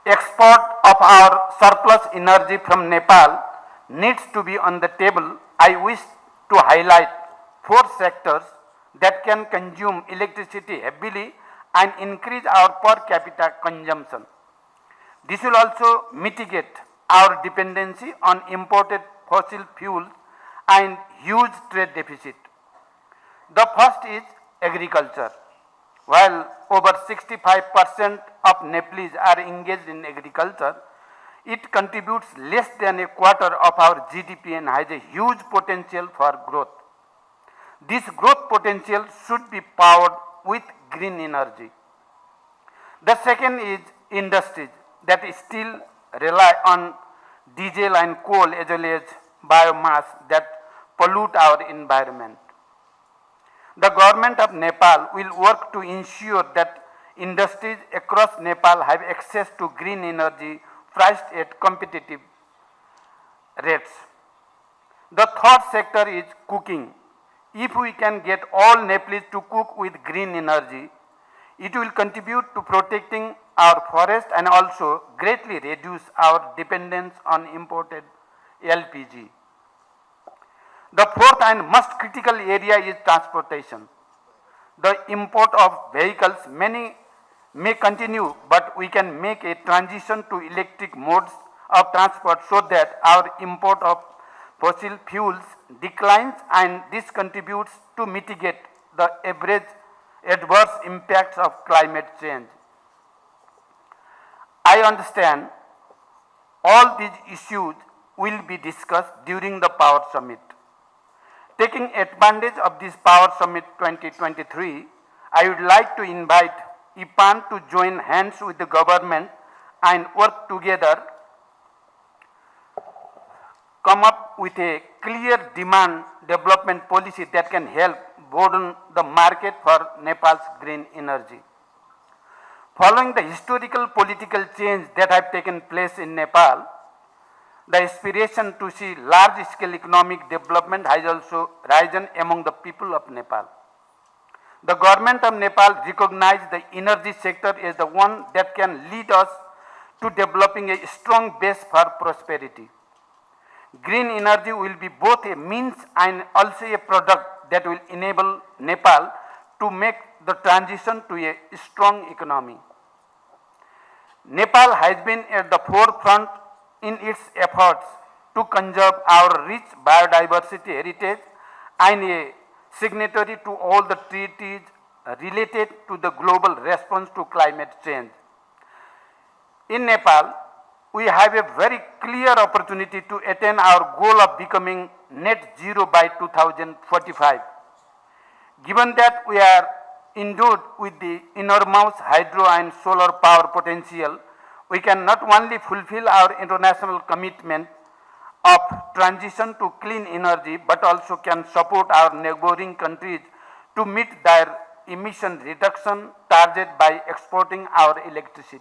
export of our surplus energy from Nepal needs to be on the table. I wish to highlight four sectors that can consume electricity heavily and increase our per capita consumption. This will also mitigate our dependency on imported fossil fuels and huge trade deficit. The first is agriculture. While over 65% of Nepalese are engaged in agriculture, it contributes less than a quarter of our GDP and has a huge potential for growth. This growth potential should be powered with green energy. The second is industries that still rely on diesel and coal as well as biomass that pollute our environment. The government of Nepal will work to ensure that industries across Nepal have access to green energy priced at competitive rates. The third sector is cooking. If we can get all Nepalese to cook with green energy, it will contribute to protecting our forest and also greatly reduce our dependence on imported LPG. The fourth and most critical area is transportation. The import of vehicles may continue, but we can make a transition to electric modes of transport so that our import of fossil fuels declines, and this contributes to mitigate the adverse impacts of climate change. I understand all these issues will be discussed during the Power Summit. Taking advantage of this Power Summit 2023, I would like to invite IPAN to join hands with the government and work together, come up with a clear demand development policy that can help broaden the market for Nepal's green energy. Following the historical political change that have taken place in Nepal, the aspiration to see large-scale economic development has also risen among the people of Nepal. The government of Nepal recognizes the energy sector as the one that can lead us to developing a strong base for prosperity. Green energy will be both a means and also a product that will enable Nepal to make the transition to a strong economy. Nepal has been at the forefront in its efforts to conserve our rich biodiversity heritage and a signatory to all the treaties related to the global response to climate change. In Nepal, we have a very clear opportunity to attain our goal of becoming net zero by 2045. Given that we are endowed with the enormous hydro and solar power potential, we can not only fulfill our international commitment of transition to clean energy, but also can support our neighboring countries to meet their emission reduction target by exporting our electricity.